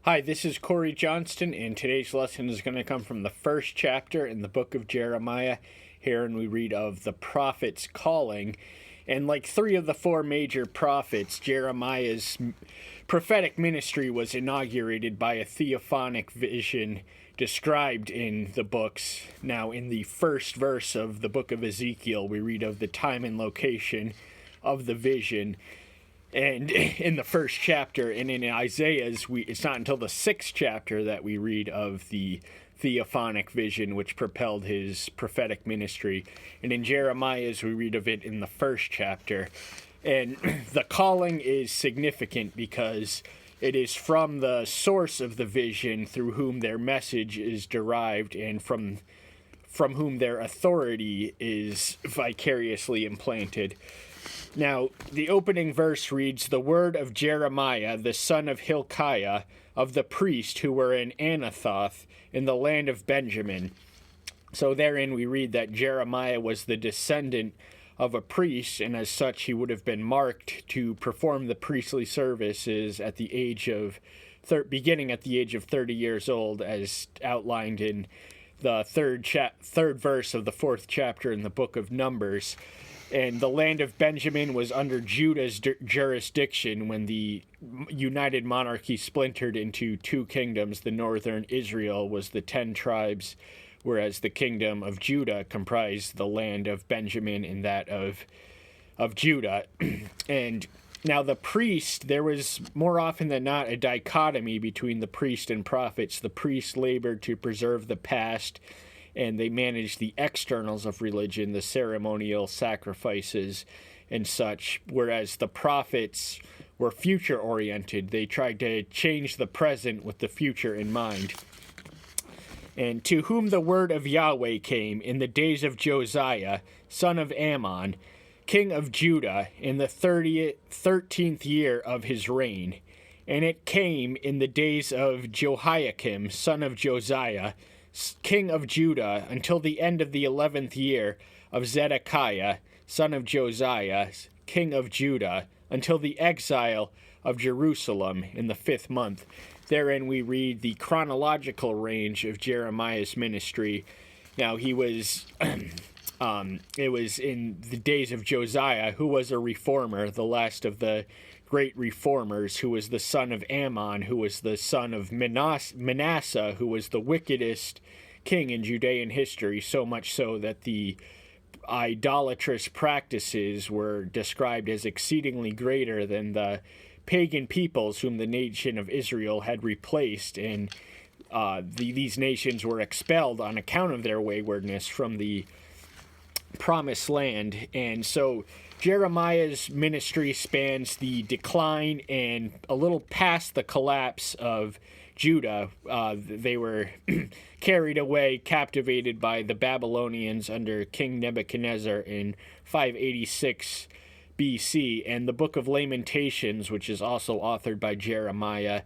Hi, this is Corey Johnston, and today's lesson is going to come from the first chapter in the book of Jeremiah. Here, and we read of the prophet's calling. And like three of the four major prophets, Jeremiah's prophetic ministry was inaugurated by a theophanic vision described in the books. Now, in the first verse of the book of Ezekiel, we read of the time and location of the vision. And in the first chapter, and in Isaiah's, it's not until the sixth chapter that we read of the theophanic vision which propelled his prophetic ministry. And in Jeremiah's, we read of it in the first chapter. And the calling is significant because it is from the source of the vision through whom their message is derived and from whom their authority is vicariously implanted. Now, the opening verse reads, "The word of Jeremiah, the son of Hilkiah, of the priest who were in Anathoth, in the land of Benjamin." So therein we read that Jeremiah was the descendant of a priest, and as such he would have been marked to perform the priestly services at the age of, beginning at the age of 30 years old, as outlined in the third verse of the fourth chapter in the book of Numbers. And the land of Benjamin was under Judah's jurisdiction when the united monarchy splintered into two kingdoms. The northern Israel was the 10 tribes, whereas the kingdom of Judah comprised the land of Benjamin and that of Judah. And now the priest, there was more often than not a dichotomy between the priest and prophets. The priests labored to preserve the past, and they managed the externals of religion, the ceremonial sacrifices and such, whereas the prophets were future-oriented. They tried to change the present with the future in mind. "And to whom the word of Yahweh came in the days of Josiah, son of Ammon, king of Judah, in the 13th year of his reign. And it came in the days of Jehoiakim, son of Josiah, king of Judah, until the end of the 11th year of Zedekiah, son of Josiah, king of Judah, until the exile of Jerusalem in the 5th month." Therein we read the chronological range of Jeremiah's ministry. Now he was, it was in the days of Josiah, who was a reformer, the last of the great reformers, who was the son of Ammon, who was the son of Manasseh, who was the wickedest king in Judean history, so much so that the idolatrous practices were described as exceedingly greater than the pagan peoples whom the nation of Israel had replaced, and these nations were expelled on account of their waywardness from the promised land. And so Jeremiah's ministry spans the decline and a little past the collapse of Judah. They were carried away, captivated by the Babylonians under King Nebuchadnezzar in 586 BC. And the Book of Lamentations, which is also authored by Jeremiah,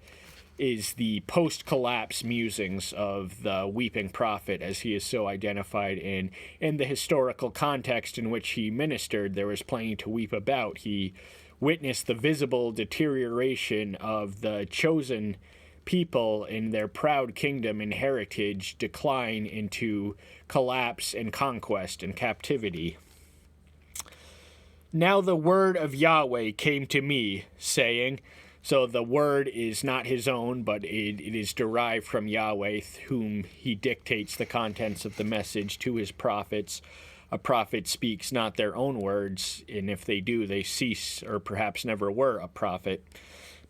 is the post-collapse musings of the weeping prophet, as he is so identified in the historical context in which he ministered. There was plenty to weep about. He witnessed the visible deterioration of the chosen people in their proud kingdom and heritage decline into collapse and conquest and captivity. "Now the word of Yahweh came to me, saying," so the word is not his own, but it is derived from Yahweh, whom he dictates the contents of the message to his prophets. A prophet speaks not their own words, and if they do, they cease or perhaps never were a prophet.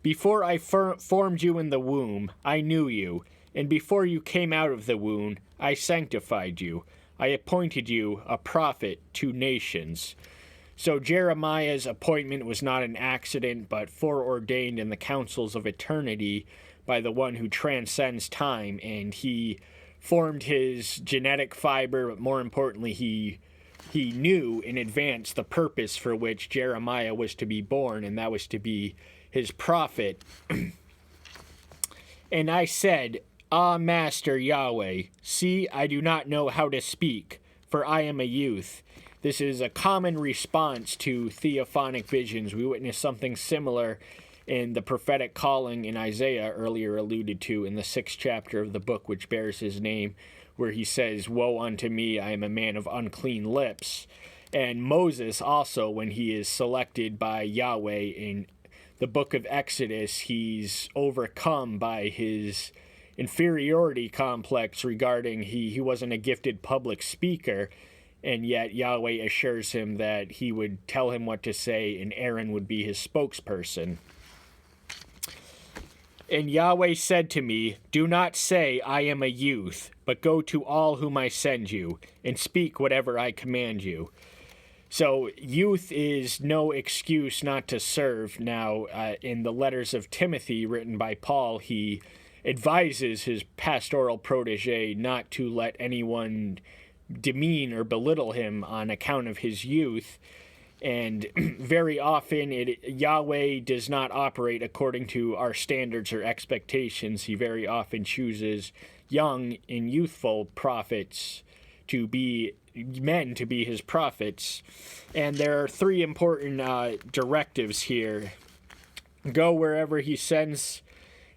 "Before I formed you in the womb, I knew you, and before you came out of the womb, I sanctified you. I appointed you a prophet to nations." So Jeremiah's appointment was not an accident, but foreordained in the councils of eternity by the one who transcends time, and he formed his genetic fiber, but more importantly, he knew in advance the purpose for which Jeremiah was to be born, and that was to be his prophet. "And I said, Ah, Master Yahweh, see, I do not know how to speak, for I am a youth." This is a common response to theophanic visions. We witness something similar and the prophetic calling in Isaiah earlier alluded to in the 6th chapter of the book which bears his name, where he says, "Woe unto me, I am a man of unclean lips." And Moses also, when he is selected by Yahweh in the book of Exodus, he's overcome by his inferiority complex regarding he wasn't a gifted public speaker, and yet Yahweh assures him that he would tell him what to say and Aaron would be his spokesperson. And Yahweh said to me, "Do not say, I am a youth, but go to all whom I send you, and speak whatever I command you." So youth is no excuse not to serve. Now, in the letters of Timothy written by Paul, he advises his pastoral protege not to let anyone demean or belittle him on account of his youth. And very often Yahweh does not operate according to our standards or expectations. He very often chooses young and youthful prophets to be men to be his prophets. And there are 3 important directives here. Go wherever he sends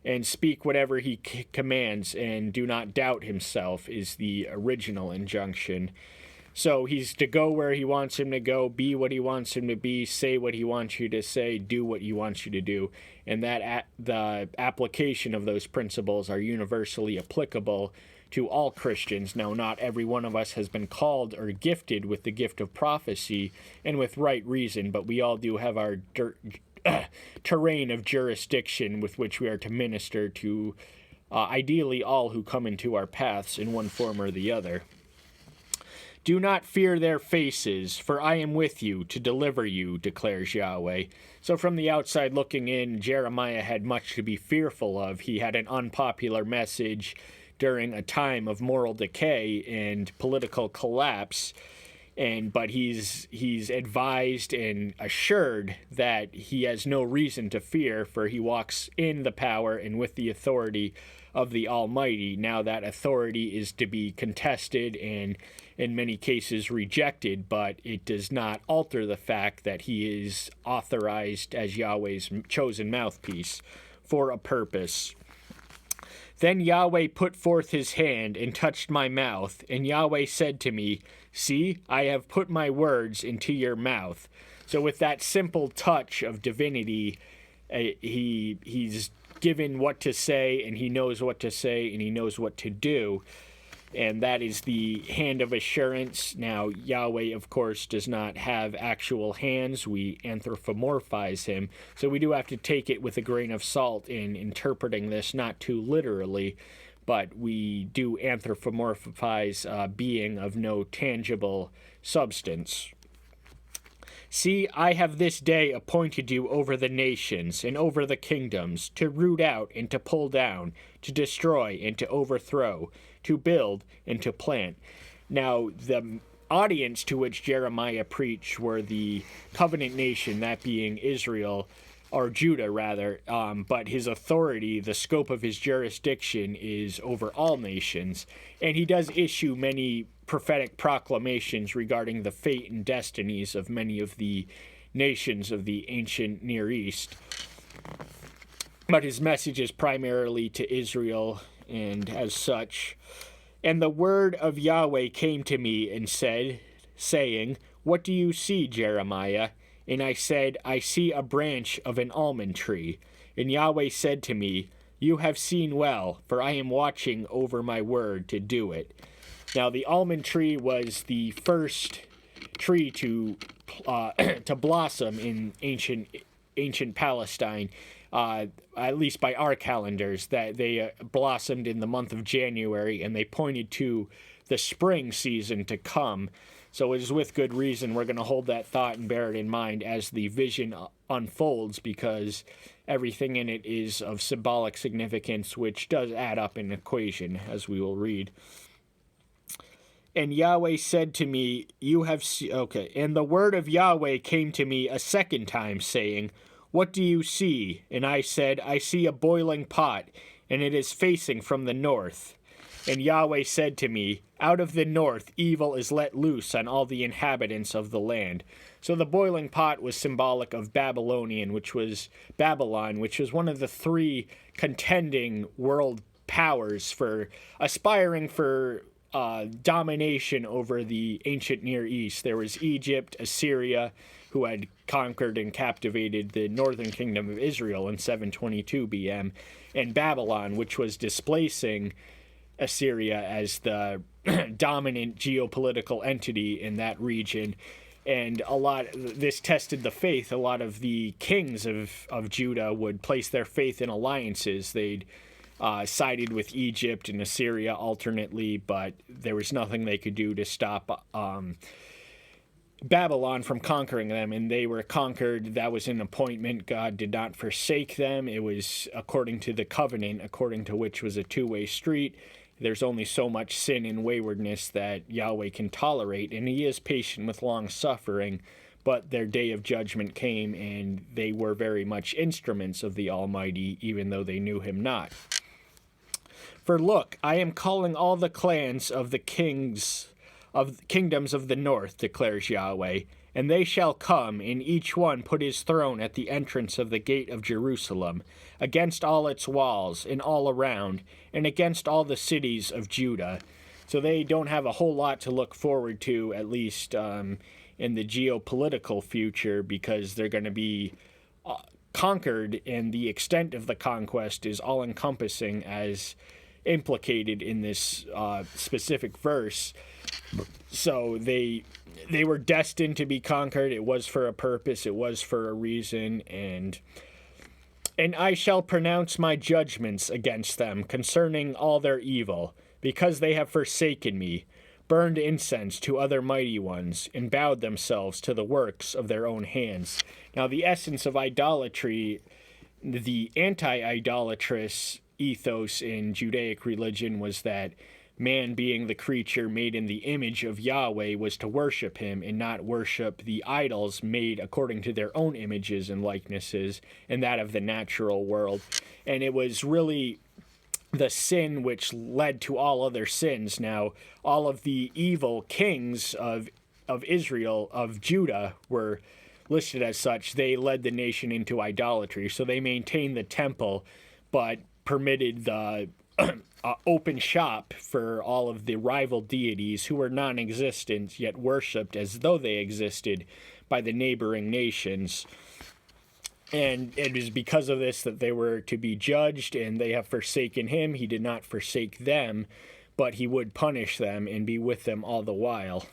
and speak whatever he commands, and do not doubt himself is the original injunction. So he's to go where he wants him to go, be what he wants him to be, say what he wants you to say, do what he wants you to do. And that the application of those principles are universally applicable to all Christians. Now, not every one of us has been called or gifted with the gift of prophecy, and with right reason, but we all do have our terrain of jurisdiction with which we are to minister to ideally all who come into our paths in one form or the other. Do not fear their faces, for I am with you to deliver you, declares Yahweh. So from the outside looking in, Jeremiah had much to be fearful of. He had an unpopular message during a time of moral decay and political collapse, but he's advised and assured that he has no reason to fear, for he walks in the power and with the authority of the Almighty. Now that authority is to be contested and in many cases rejected, but it does not alter the fact that he is authorized as Yahweh's chosen mouthpiece for a purpose. Then Yahweh put forth his hand and touched my mouth, and Yahweh said to me, "See, I have put my words into your mouth." So with that simple touch of divinity, he's given what to say, and he knows what to say, and he knows what to do. And that is the hand of assurance. Now, Yahweh, of course, does not have actual hands. We anthropomorphize him. So we do have to take it with a grain of salt in interpreting this, not too literally, but we do anthropomorphize a being of no tangible substance. See, I have this day appointed you over the nations and over the kingdoms, to root out and to pull down, to destroy and to overthrow, to build and to plant. Now, the audience to which Jeremiah preached were the covenant nation, that being Israel, or Judah rather, but his authority, the scope of his jurisdiction is over all nations, and he does issue many prophetic proclamations regarding the fate and destinies of many of the nations of the ancient Near East. But his message is primarily to Israel, and as such. And the word of Yahweh came to me and said, saying, "What do you see, Jeremiah?" And I said, "I see a branch of an almond tree." And Yahweh said to me, "You have seen well, for I am watching over my word to do it." Now, the almond tree was the first tree to blossom in ancient Palestine, at least by our calendars, that they blossomed in the month of January, and they pointed to the spring season to come. So it is with good reason we're going to hold that thought and bear it in mind as the vision unfolds, because everything in it is of symbolic significance, which does add up in an equation, as we will read. And Yahweh said to me, "You have okay." And the word of Yahweh came to me a second time, saying, "What do you see?" And I said, "I see a boiling pot, and it is facing from the north." And Yahweh said to me, "Out of the north evil is let loose on all the inhabitants of the land." So the boiling pot was symbolic of Babylon, which was one of the three contending world powers for aspiring for domination over the ancient Near East. There was Egypt, Assyria, who had conquered and captivated the northern kingdom of Israel in 722 BM, and Babylon, which was displacing Assyria as the dominant geopolitical entity in that region. And this tested the faith. A lot of the kings of Judah would place their faith in alliances. They'd sided with Egypt and Assyria alternately, but there was nothing they could do to stop Babylon from conquering them, and they were conquered. That was an appointment. God did not forsake them. It was according to the covenant, according to which was a two-way street. There's only so much sin and waywardness that Yahweh can tolerate, and he is patient with long suffering, but their day of judgment came, and they were very much instruments of the Almighty, even though they knew him not. For look, I am calling all the clans of the kingdoms of the north, declares Yahweh, and they shall come, and each one put his throne at the entrance of the gate of Jerusalem, against all its walls, and all around, and against all the cities of Judah. So they don't have a whole lot to look forward to, at least in the geopolitical future, because they're going to be conquered, and the extent of the conquest is all-encompassing as implicated in this specific verse. So they were destined to be conquered. It was for a purpose. It was for a reason. And I shall pronounce my judgments against them concerning all their evil, because they have forsaken me, burned incense to other mighty ones, and bowed themselves to the works of their own hands. Now, the essence of idolatry, the anti-idolatrous ethos in Judaic religion was that man, being the creature made in the image of Yahweh, was to worship him and not worship the idols made according to their own images and likenesses and that of the natural world. And it was really the sin which led to all other sins. Now, all of the evil kings of Israel, of Judah, were listed as such. They led the nation into idolatry. So they maintained the temple, but permitted the open shop for all of the rival deities who were non-existent yet worshipped as though they existed by the neighboring nations. And it is because of this that they were to be judged, and they have forsaken him. He did not forsake them, but he would punish them and be with them all the while.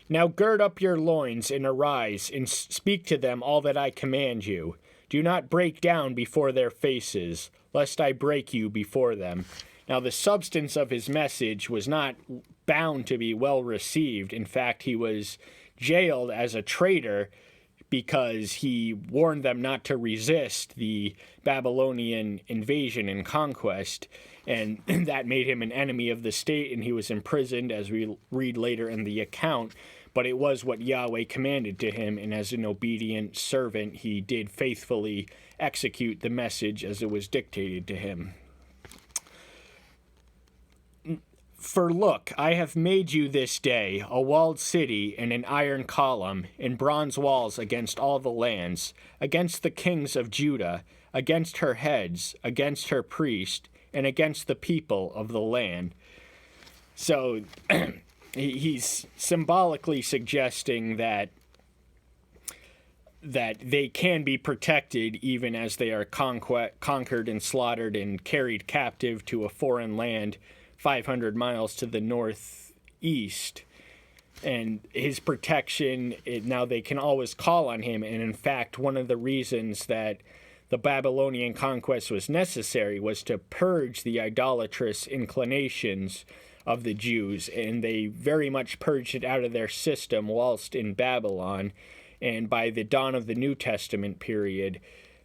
Now gird up your loins and arise, and speak to them all that I command you. Do not break down before their faces, lest I break you before them. Now the substance of his message was not bound to be well received. In fact, he was jailed as a traitor because he warned them not to resist the Babylonian invasion and conquest, and that made him an enemy of the state, and he was imprisoned, as we read later in the account. But it was what Yahweh commanded to him, and as an obedient servant, he did faithfully execute the message as it was dictated to him. For look, I have made you this day a walled city and an iron column, and bronze walls against all the lands, against the kings of Judah, against her heads, against her priests, and against the people of the land. So he's symbolically suggesting that they can be protected even as they are conquered and slaughtered and carried captive to a foreign land 500 miles to the northeast. And his protection, now they can always call on him. And in fact, one of the reasons that the Babylonian conquest was necessary was to purge the idolatrous inclinations of the Jews, and they very much purged it out of their system whilst in Babylon. And by the dawn of the New Testament period,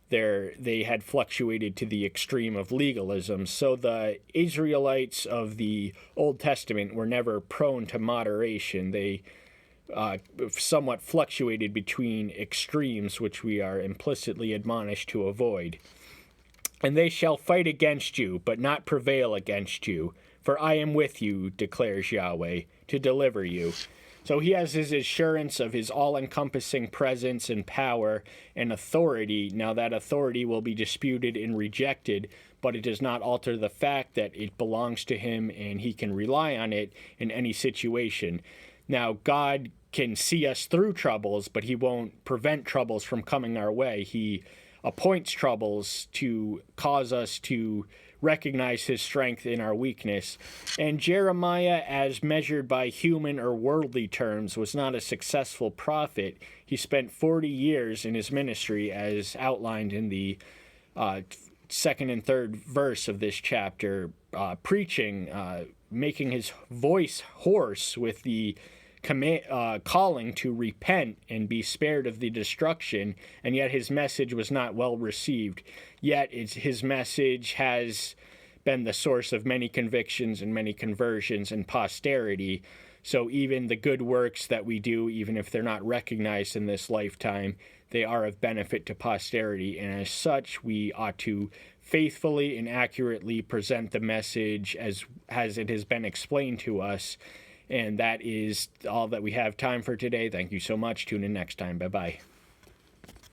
they had fluctuated to the extreme of legalism. So the Israelites of the Old Testament were never prone to moderation. They somewhat fluctuated between extremes, which we are implicitly admonished to avoid. And they shall fight against you, but not prevail against you. For I am with you, declares Yahweh, to deliver you. So he has his assurance of his all-encompassing presence and power and authority. Now that authority will be disputed and rejected, but it does not alter the fact that it belongs to him and he can rely on it in any situation. Now, God can see us through troubles, but he won't prevent troubles from coming our way. He appoints troubles to cause us to recognize his strength in our weakness. And Jeremiah, as measured by human or worldly terms, was not a successful prophet. He spent 40 years in his ministry, as outlined in the second and third verse of this chapter, preaching, making his voice hoarse with the calling to repent and be spared of the destruction, and yet his message was not well received. Yet his message has been the source of many convictions and many conversions and posterity. So even the good works that we do, even if they're not recognized in this lifetime, they are of benefit to posterity, and as such we ought to faithfully and accurately present the message as it has been explained to us. And that is all that we have time for today. Thank you so much. Tune in next time. Bye-bye.